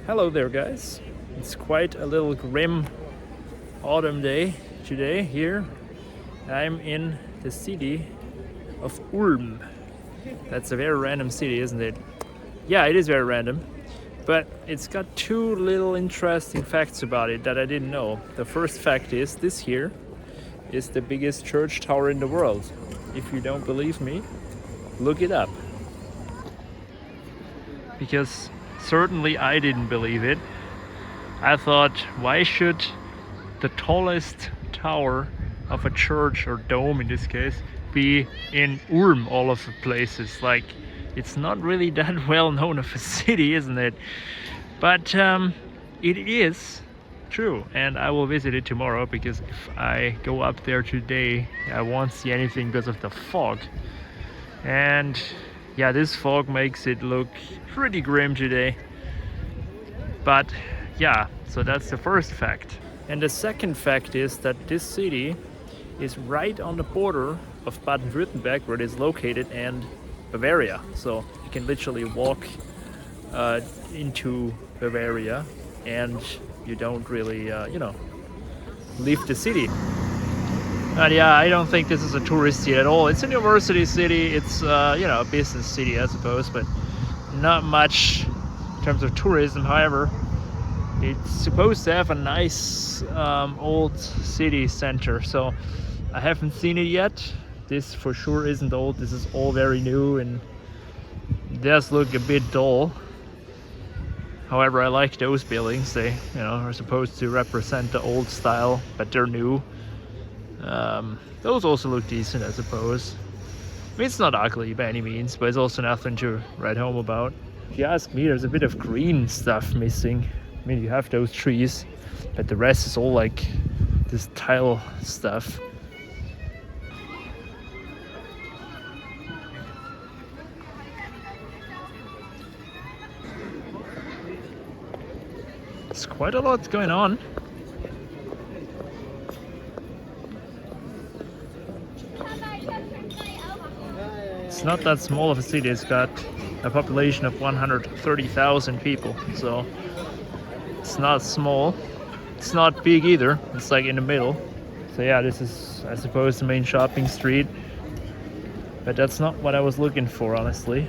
Hello there, guys. It's quite a little grim autumn day today here. I'm in the city of Ulm. That's a very random city, isn't it? Yeah, it is very random. But it's got two little interesting facts about it that I didn't know. The first fact is this here is the biggest church tower in the world. If you don't believe me, look it up. Because certainly I didn't believe it. I thought, why should the tallest tower of a church, or dome in this case, be in Ulm all of the places? Like, it's not really that well known of a city, isn't it? But it is true, and I will visit it tomorrow, because if I go up there today I won't see anything because of the fog. And yeah, this fog makes it look pretty grim today. But yeah, so that's the first fact. And the second fact is that this city is right on the border of Baden-Württemberg, where it is located, and Bavaria. So you can literally walk into Bavaria and you don't really, leave the city. And yeah, I don't think this is a tourist city at all. It's a university city. It's a business city, I suppose, but not much in terms of tourism. However, it's supposed to have a nice old city center. So I haven't seen it yet. This for sure isn't old. This is all very new and does look a bit dull. However, I like those buildings. They, are supposed to represent the old style, but they're new. Those also look decent, I suppose. I mean, it's not ugly by any means, but it's also nothing to write home about. If you ask me, there's a bit of green stuff missing. I mean, you have those trees, but the rest is all like this tile stuff. It's quite a lot going on. It's not that small of a city. It's got a population of 130,000 people, so it's not small. It's not big either. It's like in the middle. So yeah, this is, I suppose, the main shopping street, but that's not what I was looking for, honestly.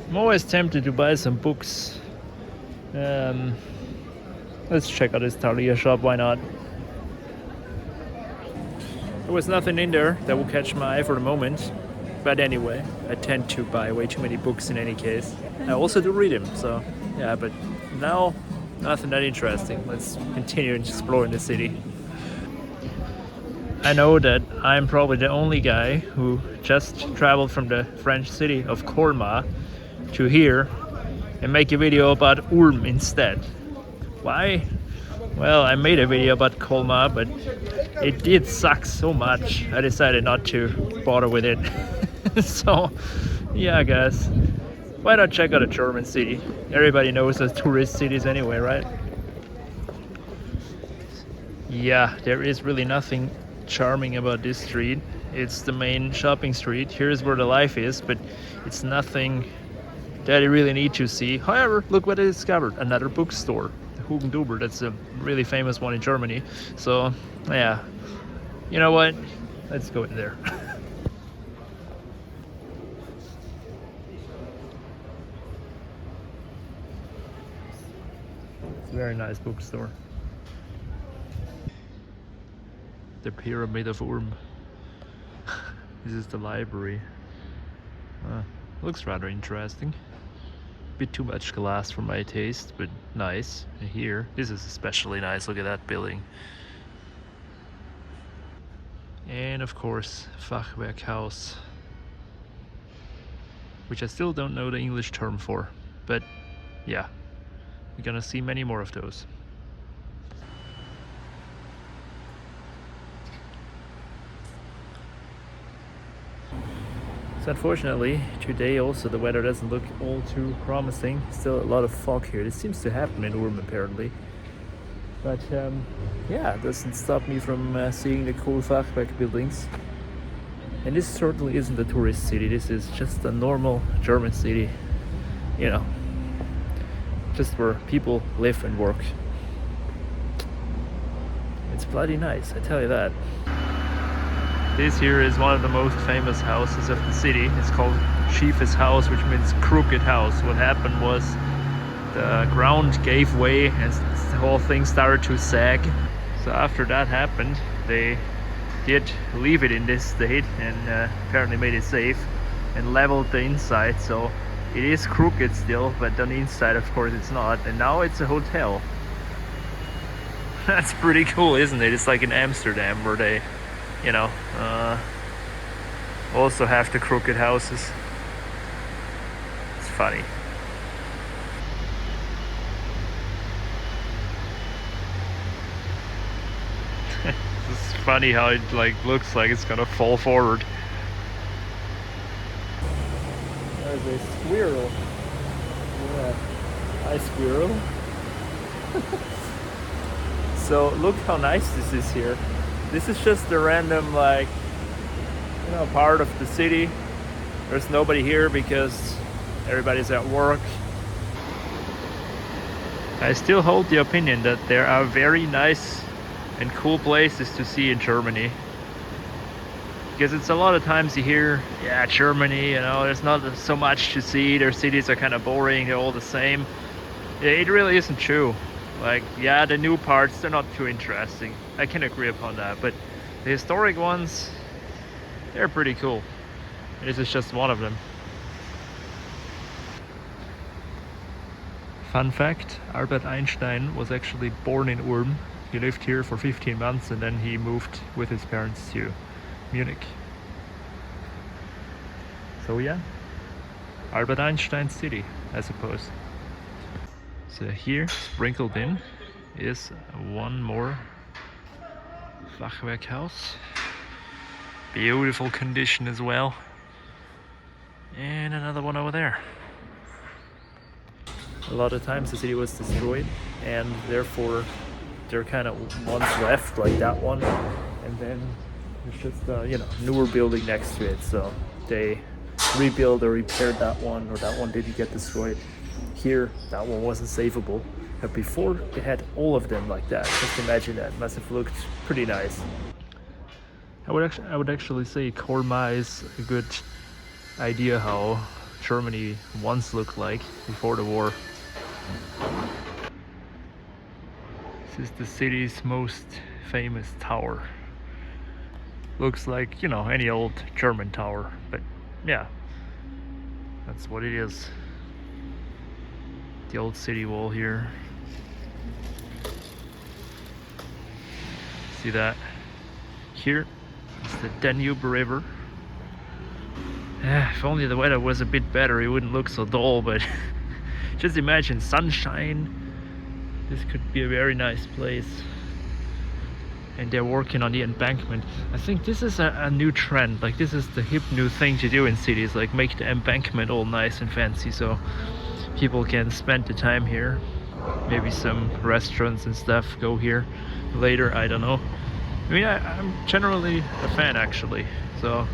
I'm always tempted to buy some books. Let's check out this Thalia shop, why not? There was nothing in there that will catch my eye for the moment. But anyway, I tend to buy way too many books in any case. I also do read them, so yeah, but now nothing that interesting. Let's continue exploring the city. I know that I'm probably the only guy who just traveled from the French city of Colmar to here and make a video about Ulm instead. Why? Well, I made a video about Colmar, but it did suck so much I decided not to bother with it. So yeah, guys, why not check out a German city? Everybody knows those tourist cities anyway, right? Yeah, there is really nothing charming about this street. It's the main shopping street. Here's where the life is, but it's nothing that you really need to see. However, look what I discovered, another bookstore, the Hugenduber. That's a really famous one in Germany. So yeah, you know what, let's go in there. Very nice bookstore. The Pyramid of Ulm. This is the library. Looks rather interesting. Bit too much glass for my taste, but nice. And here, this is especially nice. Look at that building. And of course, Fachwerkhaus, which I still don't know the English term for, but yeah. We're gonna see many more of those. So unfortunately, today also the weather doesn't look all too promising. Still a lot of fog here. This seems to happen in Ulm apparently. But yeah, it doesn't stop me from seeing the cool Fachwerk buildings. And this certainly isn't a tourist city. This is just a normal German city, just where people live and work. It's bloody nice, I tell you that. This here is one of the most famous houses of the city. It's called Chief's House, which means crooked house. What happened was the ground gave way and the whole thing started to sag. So after that happened, they did leave it in this state and apparently made it safe and leveled the inside. So it is crooked still, but on the inside, of course, it's not. And now it's a hotel. That's pretty cool, isn't it? It's like in Amsterdam where they, you know, also have the crooked houses. It's funny. It's funny how it like looks like it's gonna fall forward. There's a squirrel. Yeah. Hi, squirrel. So look how nice this is here. This is just a random, like, you know, part of the city. There's nobody here because everybody's at work. I still hold the opinion that there are very nice and cool places to see in Germany. Because it's a lot of times you hear, yeah, Germany, you know, there's not so much to see. Their cities are kind of boring, they're all the same. It really isn't true. Like, yeah, the new parts, they're not too interesting. I can agree upon that, but the historic ones, they're pretty cool. This is just one of them. Fun fact, Albert Einstein was actually born in Ulm. He lived here for 15 months and then he moved with his parents to Munich. So yeah, Albert Einstein city, I suppose. So here, sprinkled in, is one more Fachwerkhaus. Beautiful condition as well. And another one over there. A lot of times the city was destroyed and therefore there are kind of ones left, like that one. And then there's just a, you know, newer building next to it. So they rebuilt or repaired that one, or that one didn't get destroyed. Here, that one wasn't savable, but before they had all of them like that. Just imagine that. Must have looked pretty nice. I would actually say Colmar is a good idea how Germany once looked like before the war. This is the city's most famous tower. Looks like, you know, any old German tower, but yeah, that's what it is. The old city wall here. See that? Here is the Danube River. If only the weather was a bit better, it wouldn't look so dull, but just imagine sunshine. This could be a very nice place. And they're working on the embankment. I think this is a new trend. Like, this is the hip new thing to do in cities, like make the embankment all nice and fancy so people can spend the time here. Maybe some restaurants and stuff go here later, I don't know. I mean, I'm generally a fan actually. So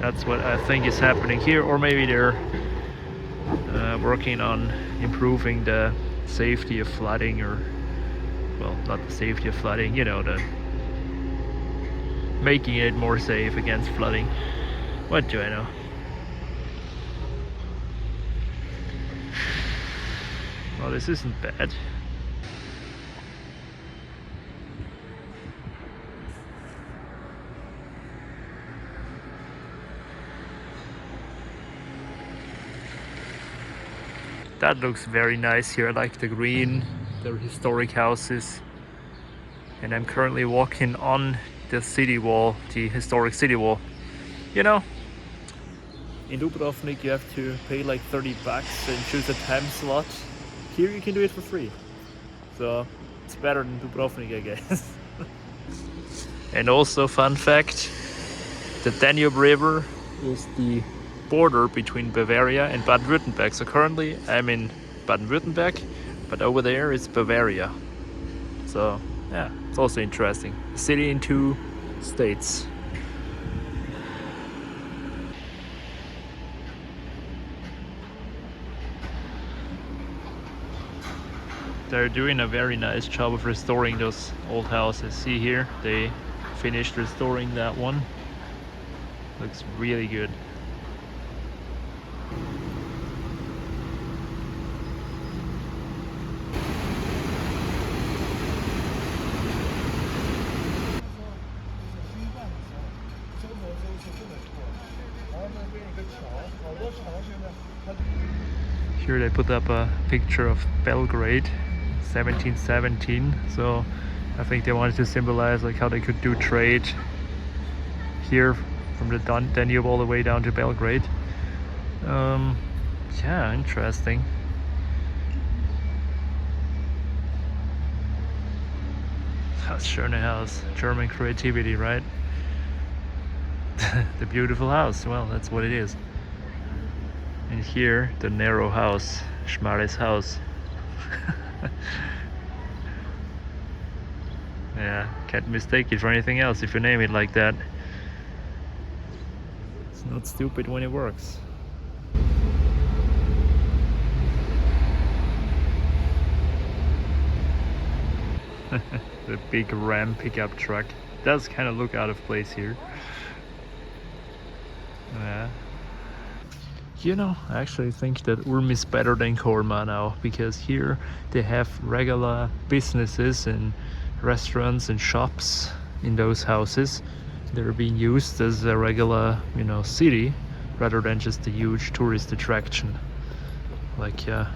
that's what I think is happening here. Or maybe they're working on improving the safety of flooding, or, well, not the safety of flooding, you know, the making it more safe against flooding. What do I know? Well, this isn't bad. That looks very nice here. I like the green, the historic houses. And I'm currently walking on the city wall, the historic city wall. You know, in Dubrovnik you have to pay like 30 bucks and choose a time slot. Here you can do it for free. So it's better than Dubrovnik, I guess. And also, fun fact, the Danube River is the border between Bavaria and Baden-Württemberg. So currently I'm in Baden-Württemberg, but over there is Bavaria. So yeah, it's also interesting. A city in two states. they're doing a very nice job of restoring those old houses. See here, they finished restoring that one. Looks really good. Here they put up a picture of Belgrade, 1717. So I think they wanted to symbolize like how they could do trade here from the Danube all the way down to Belgrade. Yeah, interesting. That's Schöne Haus, German creativity, right? The beautiful house, well, that's what it is. And here, the narrow house, Schmales Haus. Yeah, can't mistake it for anything else if you name it like that. It's not stupid when it works. The big Ram pickup truck does kind of look out of place here. Yeah. You know, I actually think that Ulm is better than Korma now, because here they have regular businesses and restaurants and shops in those houses. They're being used as a regular, you know, city rather than just a huge tourist attraction. Like, you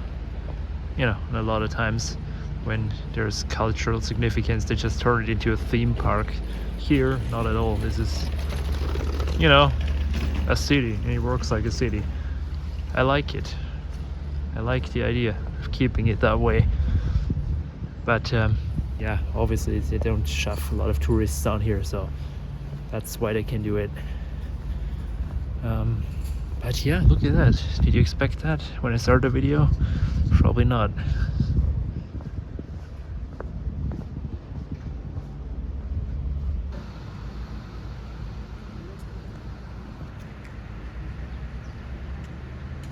know, a lot of times when there's cultural significance, they just turn it into a theme park. Here, not at all. This is, you know, a city, and it works like a city. I like it. I like the idea of keeping it that way. But yeah, obviously they don't shove a lot of tourists down here, so that's why they can do it. But yeah, look at that. Did you expect that when I started the video? Probably not.